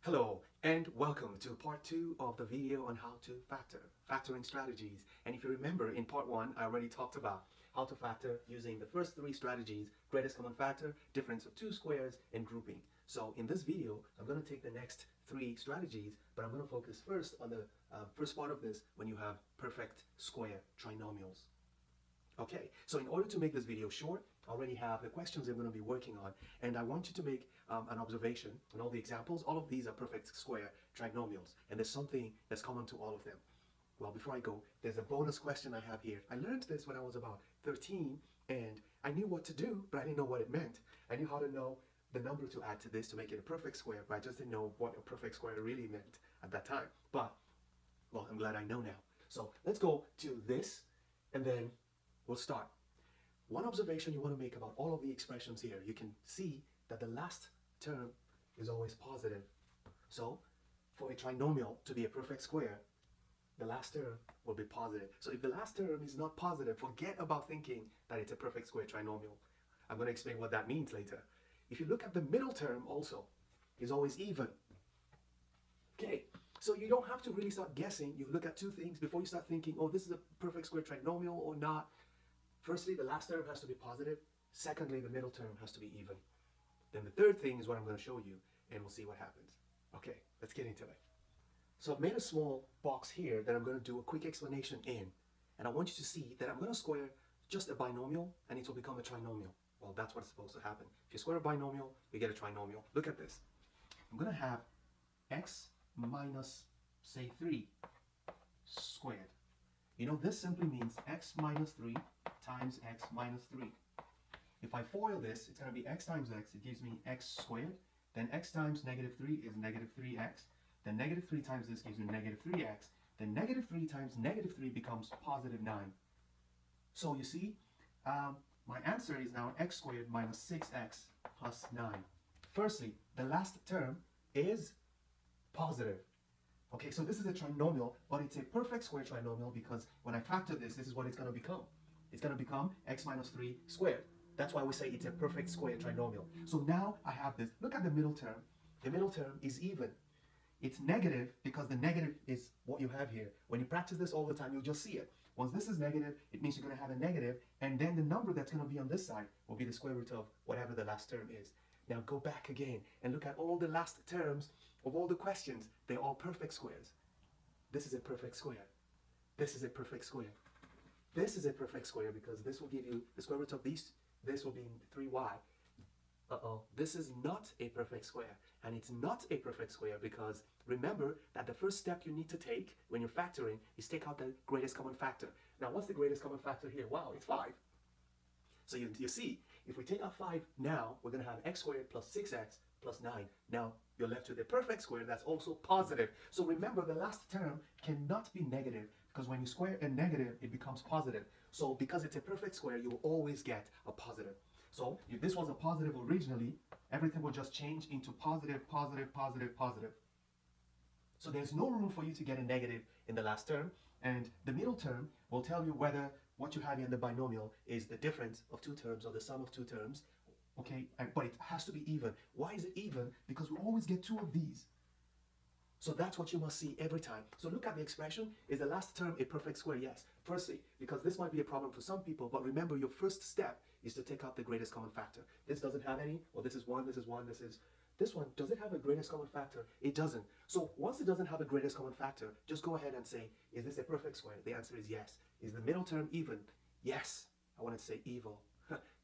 Hello and welcome to part 2 of the video on how to factoring strategies. And if you remember, in part 1 I already talked about how to factor using the first 3 strategies: greatest common factor, difference of two squares, and grouping. So in this video I'm going to take the next 3 strategies, but I'm going to focus first on the first part of this, when you have perfect square trinomials. Okay, so in order to make this video short, I already have the questions I'm going to be working on, and I want you to make an observation on all the examples. All of these are perfect square trinomials, and there's something that's common to all of them. Well, before I go, there's a bonus question I have here. I learned this when I was about 13, and I knew what to do, but I didn't know what it meant. I knew how to know the number to add to this to make it a perfect square, but I just didn't know what a perfect square really meant at that time. But, well, I'm glad I know now. So let's go to this, and then we'll start. One observation you want to make about all of the expressions here: you can see that the last term is always positive. So for a trinomial to be a perfect square, the last term will be positive. So if the last term is not positive, forget about thinking that it's a perfect square trinomial. I'm going to explain what that means later. If you look at the middle term also, is always even. Okay, so you don't have to really start guessing. You look at 2 things before you start thinking, oh, this is a perfect square trinomial or not. Firstly, the last term has to be positive. Secondly, the middle term has to be even. Then the third thing is what I'm going to show you, and we'll see what happens. Okay, let's get into it. So I've made a small box here that I'm going to do a quick explanation in. And I want you to see that I'm going to square just a binomial, and it will become a trinomial. Well, that's what's supposed to happen. If you square a binomial, you get a trinomial. Look at this. I'm going to have x minus, say, 3 squared. You know, this simply means x minus 3 times x minus 3. If I FOIL this, it's going to be x times x. It gives me x squared. Then x times negative 3 is negative 3x. Then negative 3 times this gives me negative 3x. Then negative 3 times negative 3 becomes positive 9. So you see, my answer is now x squared minus 6x plus 9. Firstly, the last term is positive. Okay, so this is a trinomial, but it's a perfect square trinomial because when I factor this, this is what it's going to become. It's going to become x minus 3 squared. That's why we say it's a perfect square trinomial. So now I have this. Look at the middle term. The middle term is even. It's negative because the negative is what you have here. When you practice this all the time, you'll just see it. Once this is negative, it means you're going to have a negative, and then the number that's going to be on this side will be the square root of whatever the last term is. Now go back again and look at all the last terms of all the questions. They're all perfect squares. This is a perfect square. This is a perfect square. This is a perfect square because this will give you the square root of these. This will be 3y. This is not a perfect square. And it's not a perfect square because remember that the first step you need to take when you're factoring is take out the greatest common factor. Now, what's the greatest common factor here? Wow, it's 5. So you see, if we take out 5 now, we're going to have x squared plus 6x plus 9. Now, you're left with a perfect square that's also positive. So remember, the last term cannot be negative because when you square a negative, it becomes positive. So because it's a perfect square, you will always get a positive. So if this was a positive originally, everything will just change into positive, positive, positive, positive. So there's no room for you to get a negative in the last term, and the middle term will tell you whether what you have in the binomial is the difference of 2 terms or the sum of 2 terms. Okay, but it has to be even. Why is it even? Because we always get 2 of these. So that's what you must see every time. So look at the expression. Is the last term a perfect square? Yes. Firstly, because this might be a problem for some people, but remember your first step is to take out the greatest common factor. This doesn't have any, or this is 1, this is 1, this one. Does it have a greatest common factor? It doesn't. So once it doesn't have a greatest common factor, just go ahead and say, is this a perfect square? The answer is yes. Is the middle term even? Yes. I wanted to say evil.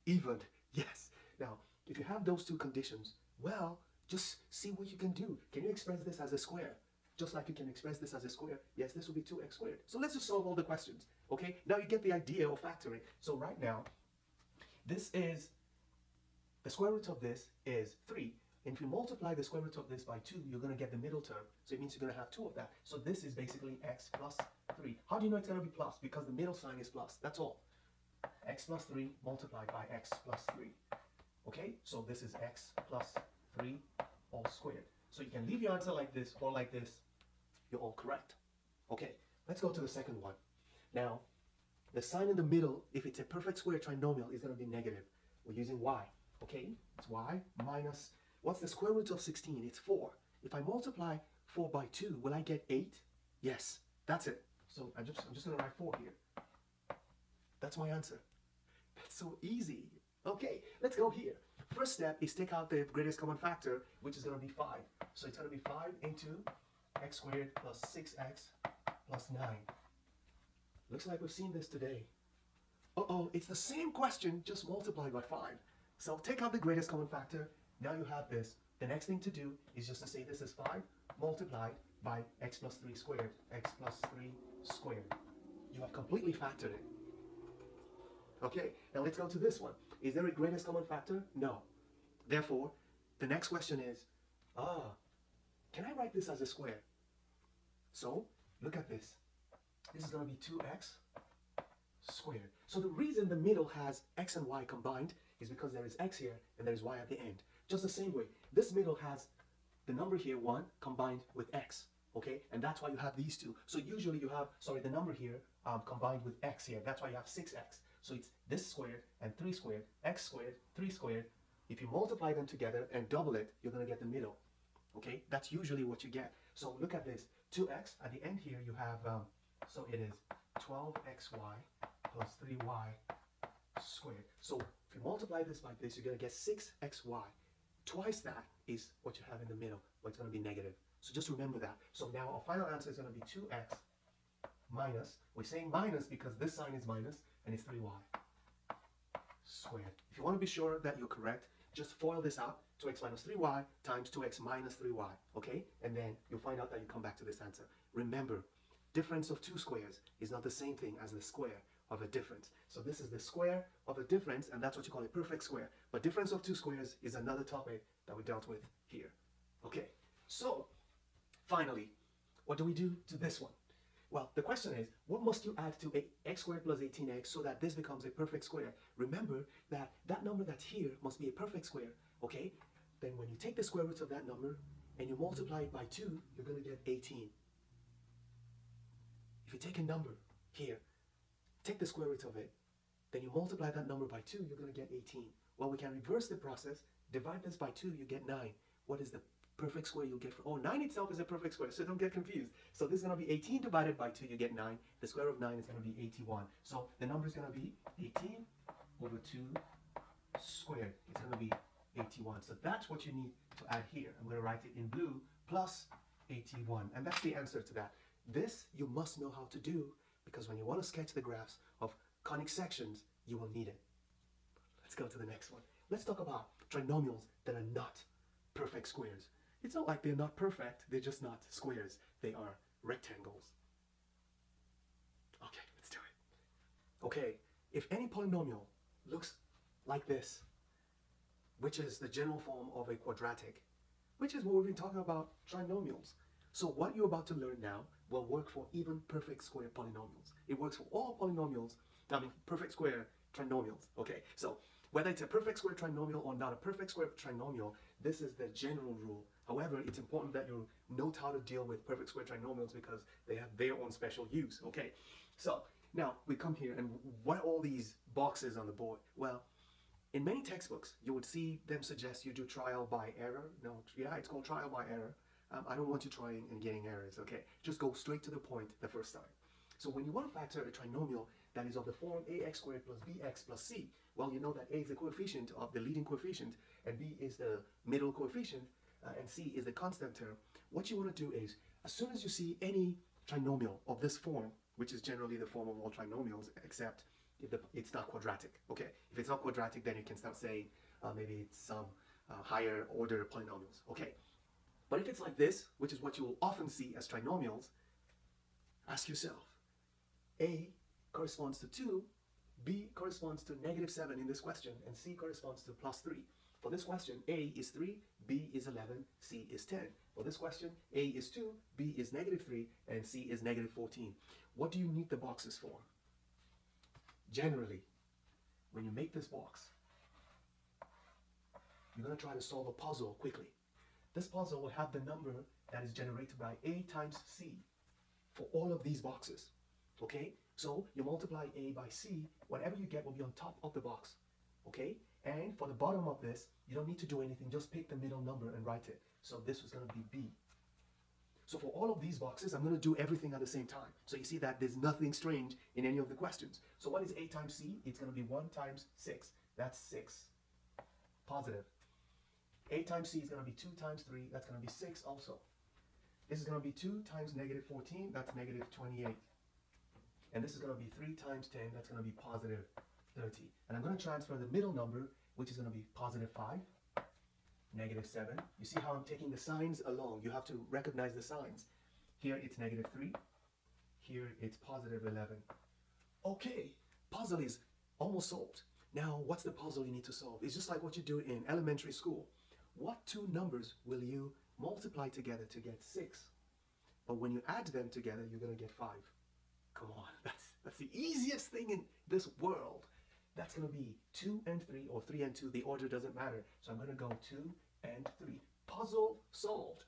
Even. Yes. Now, if you have those 2 conditions, well, just see what you can do. Can you express this as a square? Just like you can express this as a square. Yes, this will be 2x squared. So let's just solve all the questions. Okay, now you get the idea of factoring. So right now, this is, the square root of this is 3. And if you multiply the square root of this by 2, you're going to get the middle term. So it means you're going to have 2 of that. So this is basically x plus 3. How do you know it's going to be plus? Because the middle sign is plus. That's all. X plus 3 multiplied by x plus 3. Okay, so this is x plus 3 all squared. So you can leave your answer like this or like this. You're all correct. Okay, let's go to the second one. Now, the sign in the middle, if it's a perfect square trinomial, is going to be negative. We're using y. Okay, it's y minus, what's the square root of 16? It's 4. If I multiply 4 by 2, will I get 8? Yes, that's it. So I'm just going to write 4 here. That's my answer. That's so easy. Okay, let's go here. First step is take out the greatest common factor, which is going to be 5. So it's going to be 5 into x squared plus 6x plus 9. Looks like we've seen this today. Uh-oh, it's the same question, just multiplied by 5. So take out the greatest common factor. Now you have this. The next thing to do is just to say this is 5 multiplied by x plus 3 squared. X plus 3 squared. You have completely factored it. Okay, now let's go to this one. Is there a greatest common factor? No. Therefore, the next question is, can I write this as a square? So, look at this. This is going to be 2x squared. So the reason the middle has x and y combined is because there is x here and there is y at the end. Just the same way, this middle has the number here, 1, combined with x. Okay, and that's why you have these two. So usually you have, the number here combined with x here. That's why you have 6x. So it's this squared and 3 squared, x squared, 3 squared. If you multiply them together and double it, you're going to get the middle. Okay, that's usually what you get. So look at this, 2x, at the end here you have, so it is 12xy plus 3y squared. So if you multiply this by this, you're going to get 6xy. Twice that is what you have in the middle, but it's going to be negative. So just remember that. So now our final answer is going to be 2x minus, we're saying minus because this sign is minus, and it's 3y squared. If you want to be sure that you're correct, just FOIL this out, 2x minus 3y times 2x minus 3y, okay? And then you'll find out that you come back to this answer. Remember, difference of two squares is not the same thing as the square of a difference. So this is the square of a difference, and that's what you call a perfect square. But difference of two squares is another topic that we dealt with here. Okay, so finally, what do we do to this one? Well, the question is, what must you add to x squared plus 18x so that this becomes a perfect square? Remember that that number that's here must be a perfect square, okay? Then when you take the square root of that number and you multiply it by 2, you're going to get 18. If you take a number here, take the square root of it, then you multiply that number by 2, you're going to get 18. Well, we can reverse the process. Divide this by 2, you get 9. What is the perfect square you'll get? 9 itself is a perfect square, so don't get confused. So this is going to be 18 divided by 2, you get 9. The square root of 9 is going to be 81. So the number is going to be 18 over 2 squared. It's going to be 81. So that's what you need to add here. I'm going to write it in blue, plus 81. And that's the answer to that. This you must know how to do, because when you want to sketch the graphs of conic sections, you will need it. Let's go to the next one. Let's talk about trinomials that are not perfect squares. It's not like they're not perfect, they're just not squares. They are rectangles. Okay, let's do it. Okay, if any polynomial looks like this, which is the general form of a quadratic, which is what we've been talking about, trinomials. So what you're about to learn now will work for even perfect square polynomials. It works for all polynomials, perfect square trinomials. Okay, so whether it's a perfect square trinomial or not a perfect square trinomial, this is the general rule. However, it's important that you note how to deal with perfect square trinomials because they have their own special use. Okay, so now we come here, and what are all these boxes on the board? Well, in many textbooks, you would see them suggest you do trial by error. No, yeah, it's called trial by error. I don't want you trying and getting errors, okay? Just go straight to the point the first time. So when you want to factor a trinomial that is of the form ax squared plus bx plus c, well, you know that a is the coefficient of the leading coefficient, and b is the middle coefficient, and c is the constant term. What you want to do is, as soon as you see any trinomial of this form, which is generally the form of all trinomials, except if it's not quadratic, okay? If it's not quadratic, then you can start saying maybe it's some higher order polynomials, okay? But if it's like this, which is what you will often see as trinomials, ask yourself, A corresponds to 2, B corresponds to -7 in this question, and C corresponds to +3. For this question, A is 3, B is 11, C is 10. For this question, A is 2, B is -3, and C is -14. What do you need the boxes for? Generally, when you make this box, you're going to try to solve a puzzle quickly. This puzzle will have the number that is generated by A times C for all of these boxes, okay? So you multiply A by C, whatever you get will be on top of the box, okay? And for the bottom of this, you don't need to do anything, just pick the middle number and write it. So this was going to be B. So for all of these boxes, I'm going to do everything at the same time. So you see that there's nothing strange in any of the questions. So what is A times C? It's going to be 1 times 6. That's 6. Positive. A times C is going to be 2 times 3. That's going to be 6 also. This is going to be 2 times negative 14. That's negative 28. And this is going to be 3 times 10. That's going to be positive 30. And I'm going to transfer the middle number, which is going to be positive 5. Negative 7. You see how I'm taking the signs along. You have to recognize the signs. Here it's negative 3. Here it's positive 11. Okay, puzzle is almost solved. Now, what's the puzzle you need to solve? It's just like what you do in elementary school. What two numbers will you multiply together to get 6? But when you add them together, you're going to get 5. Come on, that's the easiest thing in this world. That's going to be 2 and 3, or 3 and 2. The order doesn't matter. So I'm going to go 2 and 3. Puzzle solved.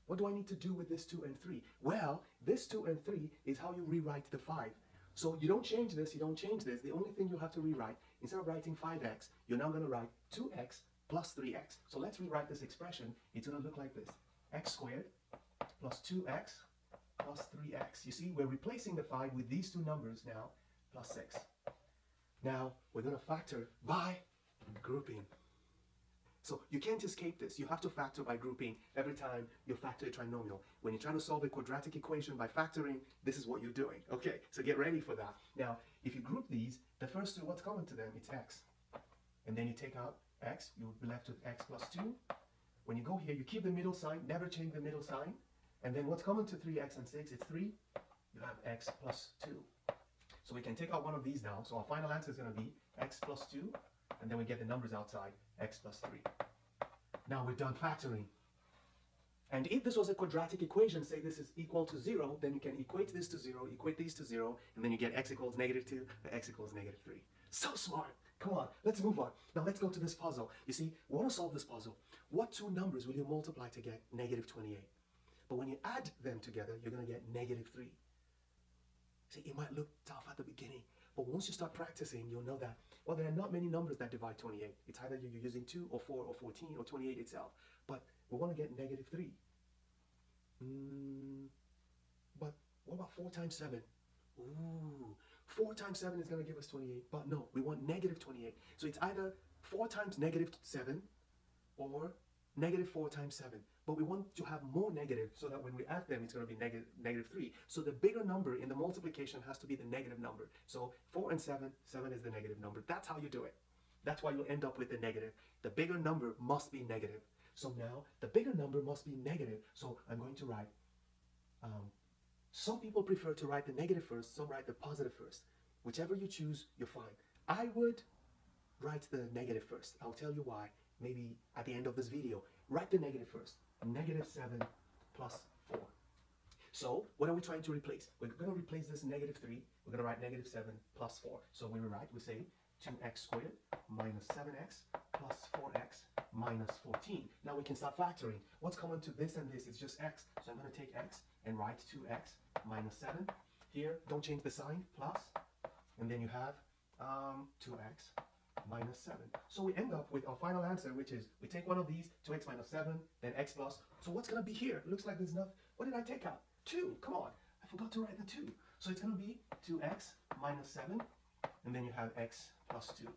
What do I need to do with this 2 and 3? Well, this 2 and 3 is how you rewrite the 5. So you don't change this, you don't change this. The only thing you have to rewrite, instead of writing 5x, you're now going to write 2x plus 3x. So let's rewrite this expression. It's going to look like this. X squared plus 2x plus 3x. You see, we're replacing the 5 with these two numbers now, plus 6. Now, we're going to factor by grouping. So you can't escape this. You have to factor by grouping every time you factor a trinomial. When you try to solve a quadratic equation by factoring, this is what you're doing. Okay, so get ready for that. Now, if you group these, the first two, what's common to them? It's x. And then you take out x, you'll be left with x plus 2. When you go here, you keep the middle sign, never change the middle sign. And then what's common to 3x and 6? It's 3. You have x plus 2. So we can take out one of these now. So our final answer is going to be x plus 2. And then we get the numbers outside, x plus 3. Now we're done factoring. And if this was a quadratic equation, say this is equal to 0, then you can equate this to 0, equate these to 0, and then you get x equals negative 2, and x equals negative 3. So smart. Come on, let's move on. Now let's go to this puzzle. You see, we want to solve this puzzle. What two numbers will you multiply to get negative 28? But when you add them together, you're going to get negative 3. See, it might look tough at the beginning, but once you start practicing, you'll know that, well, there are not many numbers that divide 28. It's either you're using 2 or 4 or 14 or 28 itself. But we want to get negative 3. But what about 4 times 7? Ooh, 4 times 7 is going to give us 28. But no, we want negative 28. So it's either 4 times negative 7 or negative 4 times 7. But we want to have more negative so that when we add them, it's going to be negative 3. So the bigger number in the multiplication has to be the negative number. So 4 and 7, 7 is the negative number. That's how you do it. That's why you'll end up with the negative. The bigger number must be negative. So now the bigger number must be negative. So I'm going to write, some people prefer to write the negative first, some write the positive first. Whichever you choose, you're fine. I would write the negative first. I'll tell you why, maybe at the end of this video. Write the negative first. Negative 7 plus 4. So what are we trying to replace? We're going to replace this negative 3. We're going to write negative 7 plus 4. So when we write, we say 2x squared minus 7x plus 4x minus 14. Now we can start factoring. What's common to this and this? It's just x. So I'm going to take x and write 2x minus 7. Here, don't change the sign, plus. And then you have 2x minus 7. So we end up with our final answer, which is we take one of these, 2x minus 7, then x plus. So what's going to be here? It looks like there's nothing. What did I take out? 2. Come on. I forgot to write the 2. So it's going to be 2x minus 7, and then you have x plus 2.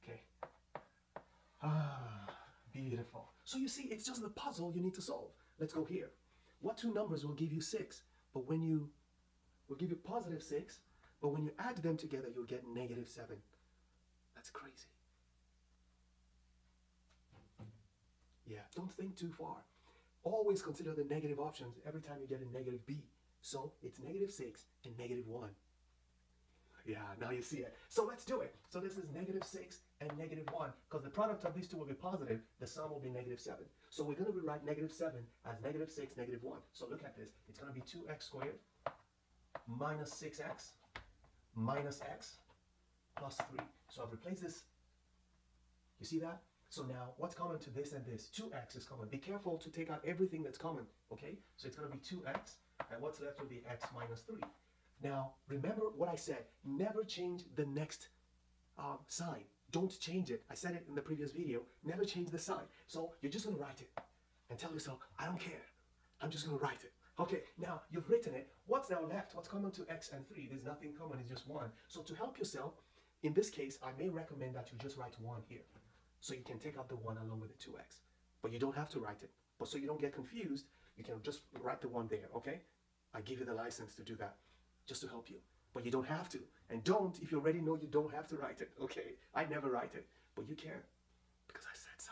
Okay. Beautiful. So you see, it's just the puzzle you need to solve. Let's go here. What two numbers will give you 6? But when you will give you positive 6, but when you add them together, you'll get negative 7. That's crazy. Yeah, don't think too far. Always consider the negative options every time you get a negative b. So it's negative 6 and negative 1. Yeah, now you see it. So let's do it. So this is negative 6 and negative 1. Because the product of these two will be positive, the sum will be negative 7. So we're going to rewrite negative 7 as negative 6, negative 1. So look at this. It's going to be 2x squared minus 6x minus x plus 3. So I've replaced this. You see that? So now, what's common to this and this? 2x is common. Be careful to take out everything that's common, okay? So it's going to be 2x, and what's left will be x minus 3. Now, remember what I said. Never change the next sign. Don't change it. I said it in the previous video. Never change the sign. So you're just going to write it. and tell yourself, I don't care. I'm just going to write it. Okay, now you've written it. What's now left? What's common to x and 3? There's nothing common, it's just 1. So to help yourself, in this case, I may recommend that you just write 1 here. So you can take out the 1 along with the 2x. But you don't have to write it. But so you don't get confused, you can just write the 1 there, okay? I give you the license to do that, just to help you. But you don't have to. And don't, if you already know you don't have to write it, okay? I never write it, but you can, because I said so.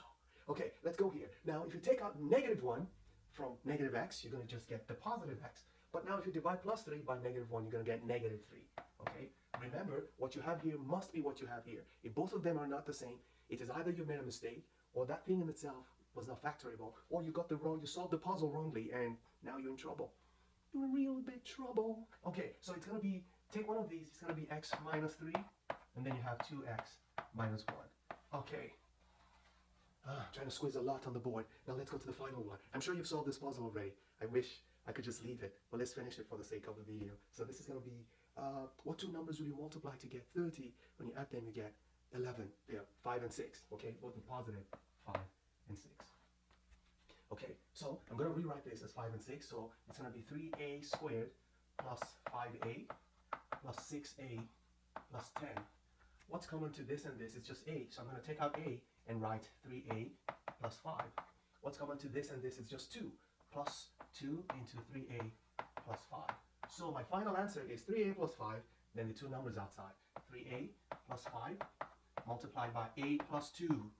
Okay, let's go here. Now, if you take out -1 from negative x, you're going to just get the positive x. But now if you divide +3 by -1, you're going to get -3, okay? Remember, what you have here must be what you have here. If both of them are not the same, it is either you made a mistake, or that thing in itself was not factorable, or you got the wrong, you solved the puzzle wrongly, and now you're in trouble. You're in real big trouble. Okay, so it's going to be, take one of these, it's going to be x minus 3, and then you have 2x minus 1. Okay. Trying to squeeze a lot on the board. Now let's go to the final one. I'm sure you've solved this puzzle already. I wish I could just leave it, but let's finish it for the sake of the video. So this is going to be, what two numbers will you multiply to get 30? When you add them, you get 11. Yeah, 5 and 6. Okay, both in positive, 5 and 6. Okay, so I'm going to rewrite this as 5 and 6. So it's going to be 3a squared plus 5a plus 6a plus 10. What's common to this and this is just a. So I'm going to take out a and write 3a plus 5. What's common to this and this is just 2. Plus 2 into 3a plus 5. So my final answer is 3a plus 5, then the two numbers outside. 3a plus 5 multiplied by a plus 2.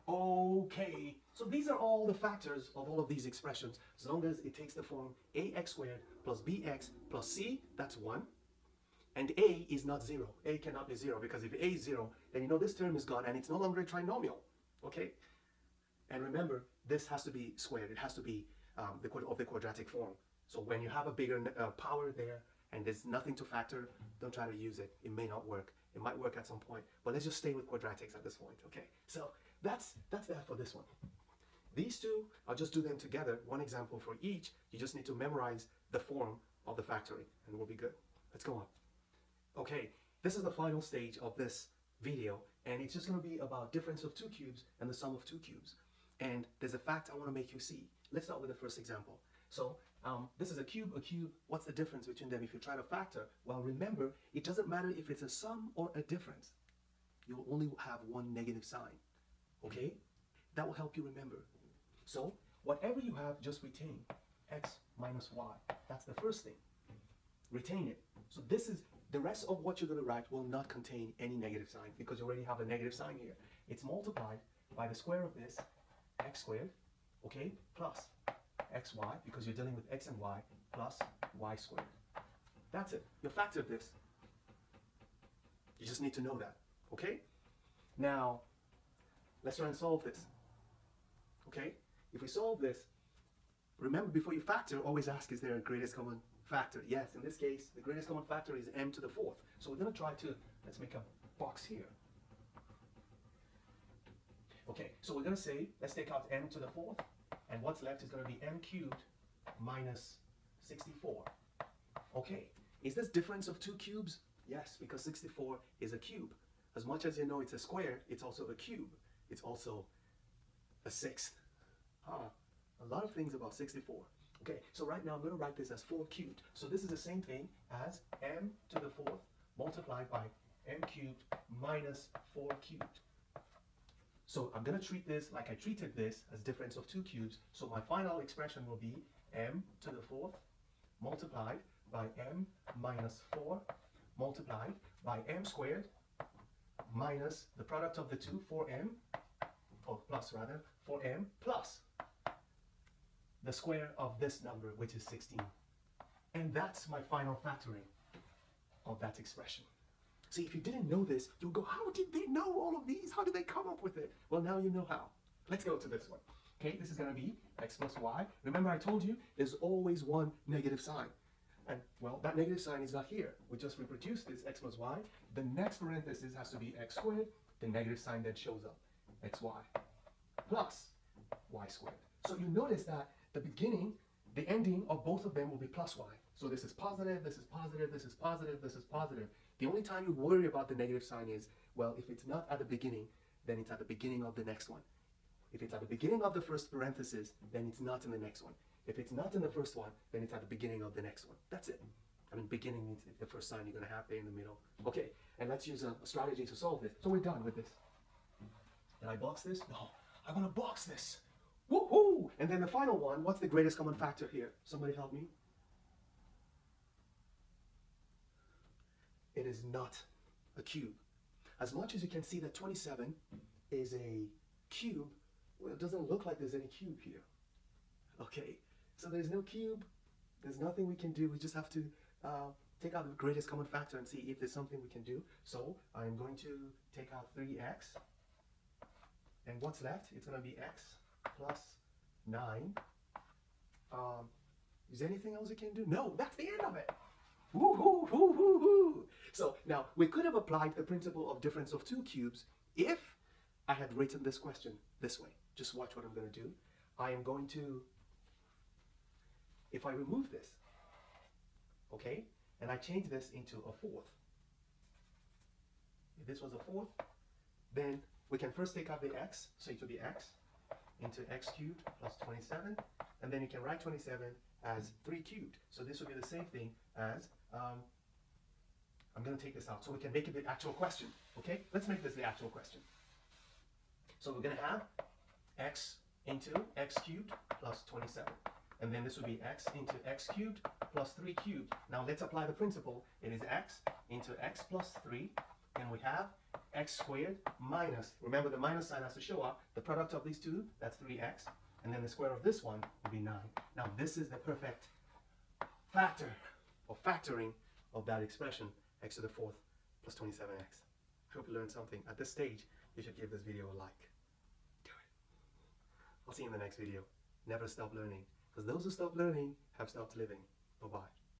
Okay, so these are all the factors of all of these expressions, as long as it takes the form ax squared plus bx plus c, that's 1. And a is not 0. A cannot be 0, because if a is 0, then you know this term is gone and it's no longer a trinomial. Okay? And remember, this has to be squared. It has to be of the quadratic form. So when you have a bigger power there and there's nothing to factor, don't try to use it. It may not work. It might work at some point. But let's just stay with quadratics at this point. Okay? So that's that for this one. These two, I'll just do them together. One example for each. You just need to memorize the form of the factoring and we'll be good. Let's go on. Okay, this is the final stage of this video, and it's just going to be about difference of two cubes and the sum of two cubes. And there's a fact I want to make you see. Let's start with the first example. So this is a cube. What's the difference between them if you try to factor? Well, remember, it doesn't matter if it's a sum or a difference. You'll only have one negative sign. Okay? That will help you remember. So whatever you have, just retain x minus y. That's the first thing. Retain it. So this is the rest of what you're going to write will not contain any negative sign because you already have a negative sign here. It's multiplied by the square of this, x squared, okay, plus xy, because you're dealing with x and y, plus y squared. That's it. You factored this. You just need to know that, okay? Now, let's try and solve this, okay? If we solve this, remember before you factor, always ask, is there a greatest common factor? Yes, in this case, the greatest common factor is m to the 4th. So we're going to try to, let's make a box here. Okay, so we're going to say, let's take out m to the 4th, and what's left is going to be m cubed minus 64. Okay, is this difference of two cubes? Yes, because 64 is a cube. As much as you know it's a square, it's also a cube. It's also a sixth. A lot of things about 64. Okay, so right now I'm going to write this as 4 cubed. So this is the same thing as m to the 4th multiplied by m cubed minus 4 cubed. So I'm going to treat this like I treated this as difference of 2 cubes. So my final expression will be m to the 4th multiplied by m minus 4 multiplied by m squared minus the product of the two, 4m, or plus rather, 4m plus the square of this number, which is 16. And that's my final factoring of that expression. See, if you didn't know this, you'll go, how did they know all of these? How did they come up with it? Well, now you know how. Let's go to this one. Okay, this is going to be x plus y. Remember I told you there's always one negative sign. And, well, that negative sign is not here. We just reproduced this x plus y. The next parenthesis has to be x squared. The negative sign then shows up, xy plus y squared. So you notice that the beginning, the ending of both of them will be plus y. So this is positive, this is positive, this is positive, this is positive. The only time you worry about the negative sign is, well, if it's not at the beginning, then it's at the beginning of the next one. If it's at the beginning of the first parenthesis, then it's not in the next one. If it's not in the first one, then it's at the beginning of the next one. That's it. I mean, beginning means the first sign you're going to have there in the middle. Okay, and let's use a strategy to solve this. So we're done with this. Did I box this? No, I'm going to box this. Woohoo! And then the final one, what's the greatest common factor here? Somebody help me. It is not a cube. As much as you can see that 27 is a cube, well, it doesn't look like there's any cube here. Okay, so there's no cube. There's nothing we can do. We just have to take out the greatest common factor and see if there's something we can do. So I'm going to take out 3x. And what's left? It's going to be x plus 9. Is there anything else we can do? No, that's the end of it. Woo-hoo, woo-hoo-hoo. So now we could have applied the principle of difference of two cubes if I had written this question this way. Just watch what I'm going to do. I am going to, if I remove this, okay, and I change this into a fourth. If this was a fourth, then we can first take out the x, so it will be x into x cubed plus 27, and then you can write 27 as 3 cubed. So this will be the same thing as, I'm going to take this out so we can make it the actual question, okay? Let's make this the actual question. So we're going to have x into x cubed plus 27. And then this will be x into x cubed plus 3 cubed. Now let's apply the principle. It is x into x plus 3. And we have x squared minus, remember the minus sign has to show up, the product of these two, that's 3x. And then the square of this one will be 9. Now this is the perfect factor, or factoring of that expression, x to the 4th plus 27x. I hope you learned something. At this stage, you should give this video a like. Do it. I'll see you in the next video. Never stop learning, because those who stop learning have stopped living. Bye-bye.